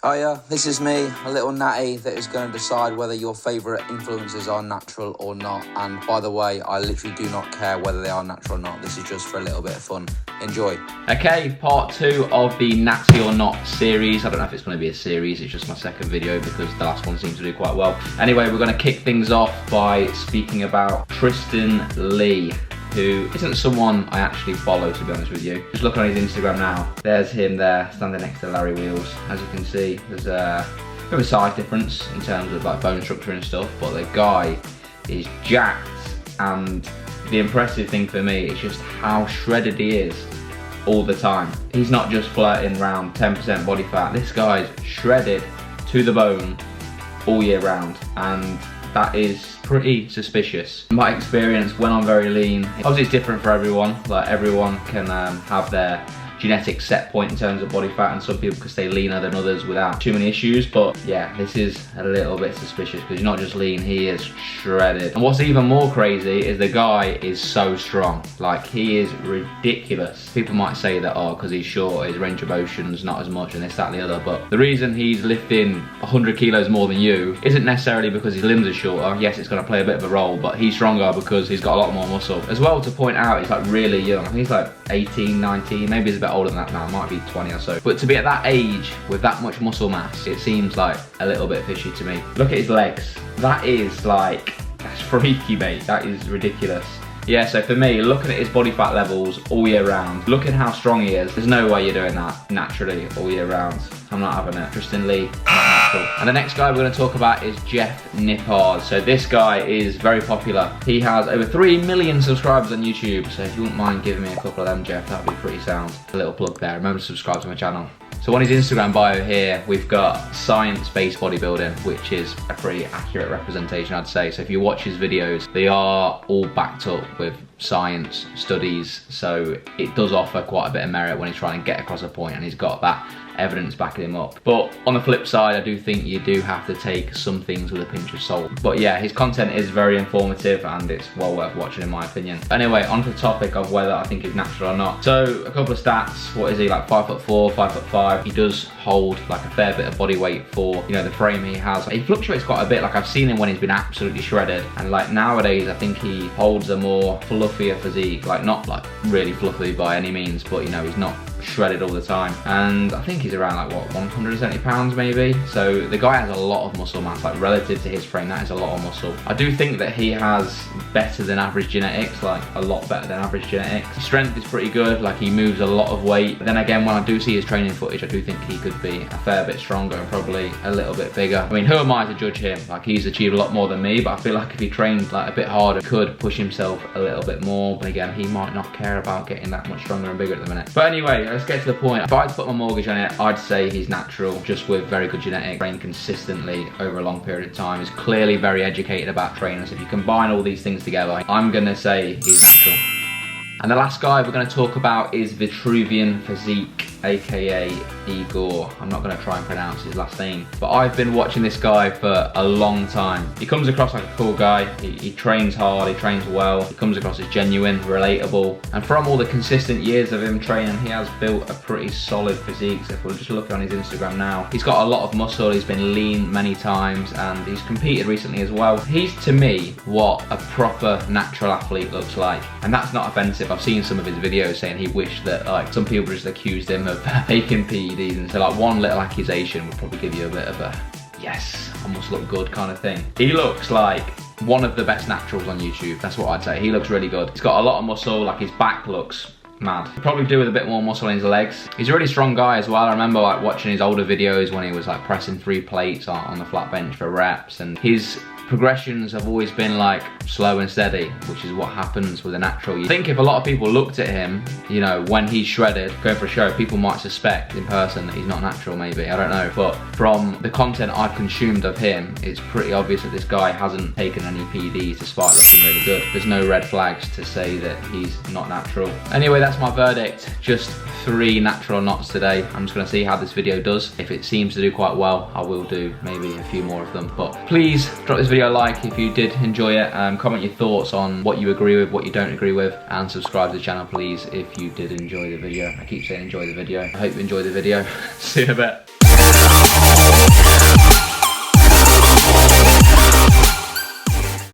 Oh yeah, this is me, a little natty that is going to decide whether your favourite influencers are natural or not. And by the way, I literally do not care whether they are natural or not. This is just for a little bit of fun. Enjoy. Okay, part 2 of the Natty or Not series. I don't know if it's going to be a series, it's just my second video because the last one seemed to do quite well. Anyway, we're going to kick things off by speaking about TRISTYN Lee, who isn't someone I actually follow, to be honest with you. Just look on his Instagram now. There's him there, standing next to Larry Wheels. As you can see, there's a bit of a size difference in terms of like bone structure and stuff, but the guy is jacked, and the impressive thing for me is just how shredded he is all the time. He's not just flirting around 10% body fat. This guy's shredded to the bone all year round, and that is pretty suspicious. In my experience, when I'm very lean, obviously it's different for everyone. Like everyone can have their genetic set point in terms of body fat, and some people can stay leaner than others without too many issues. But yeah, this is a little bit suspicious because he's not just lean, he is shredded. And what's even more crazy is the guy is so strong. Like, he is ridiculous. People might say that, oh, because he's short, his range of motion's not as much and this, that, and the other. But the reason he's lifting 100 kilos more than you isn't necessarily because his limbs are shorter. Yes, it's going to play a bit of a role, but he's stronger because he's got a lot more muscle. As well, to point out, he's like really young. I think he's like 18, 19, maybe he's a bit older than that now, it might be 20 or so. But to be at that age with that much muscle mass, it seems like a little bit fishy to me. Look at his legs. That is like, that's freaky, mate. That is ridiculous. Yeah, so for me, looking at his body fat levels all year round, look at how strong he is. There's no way you're doing that naturally all year round. I'm not having it. TRISTYN Lee, not natural. And the next guy we're going to talk about is NIPPARD. So this guy is very popular. He has over 3 million subscribers on YouTube. So if you wouldn't mind giving me a couple of them, Jeff, that'd be pretty sound. A little plug there. Remember to subscribe to my channel. So on his Instagram bio here, we've got science-based bodybuilding, which is a pretty accurate representation, I'd say. So if you watch his videos, they are all backed up with science, studies. So it does offer quite a bit of merit when he's trying to get across a point, and he's got that evidence backing him up. But on the flip side, I do think you do have to take some things with a pinch of salt. But yeah, his content is very informative and it's well worth watching in my opinion. Anyway, on to the topic of whether I think he's natural or not. So a couple of stats. What is he, like 5'4", 5'5"? He does hold like a fair bit of body weight for, you know, the frame he has. He fluctuates quite a bit. Like, I've seen him when he's been absolutely shredded, and like nowadays I think he holds a more fluffier physique. Like, not like really fluffy by any means, but you know, he's not shredded all the time. And I think he's around like, what, 170 pounds maybe? So the guy has a lot of muscle mass, like relative to his frame, that is a lot of muscle. I do think that he has better than average genetics, like a lot better than average genetics. His strength is pretty good, like he moves a lot of weight. But then again, when I do see his training footage, I do think he could be a fair bit stronger and probably a little bit bigger. I mean, who am I to judge him? Like, he's achieved a lot more than me, but I feel like if he trained like a bit harder, could push himself a little bit more. But again, he might not care about getting that much stronger and bigger at the minute. But anyway, let's get to the point. If I had to put my mortgage on it, I'd say he's natural, just with very good genetics, trained consistently over a long period of time. He's clearly very educated about training. So if you combine all these things together, I'm gonna say he's natural. And the last guy we're going to talk about is VITRUVIAN PHYSIQUE, aka Igor. I'm not going to try and pronounce his last name, but I've been watching this guy for a long time. He comes across like a cool guy. He trains hard, he trains well. He comes across as genuine, relatable. And from all the consistent years of him training, he has built a pretty solid physique. So if we're just looking on his Instagram now, he's got a lot of muscle, he's been lean many times, and he's competed recently as well. He's, to me, what a proper natural athlete looks like. And that's not offensive. I've seen some of his videos saying he wished that like some people just accused him of taking PEDs, and so like one little accusation would probably give you a bit of a yes, I must look good kind of thing. He looks like one of the best naturals on YouTube. That's what I'd say. He looks really good. He's got a lot of muscle, like his back looks mad. He'd probably do with a bit more muscle in his legs. He's a really strong guy as well. I remember like watching his older videos when he was like pressing 3 plates on the flat bench for reps, and his progressions have always been like slow and steady, which is what happens with a natural. You think if a lot of people looked at him, you know, when he's shredded, going for a show, people might suspect in person that he's not natural maybe, I don't know. But from the content I've consumed of him, it's pretty obvious that this guy hasn't taken any PEDs despite looking really good. There's no red flags to say that he's not natural. Anyway, that's my verdict. Just 3 natural knots today. I'm just gonna see how this video does. If it seems to do quite well, I will do maybe a few more of them. But please drop this video a like if you did enjoy it. Comment your thoughts on what you agree with, what you don't agree with, and subscribe to the channel please if you did enjoy the video. I keep saying enjoy the video. I hope you enjoyed the video. See you in a bit.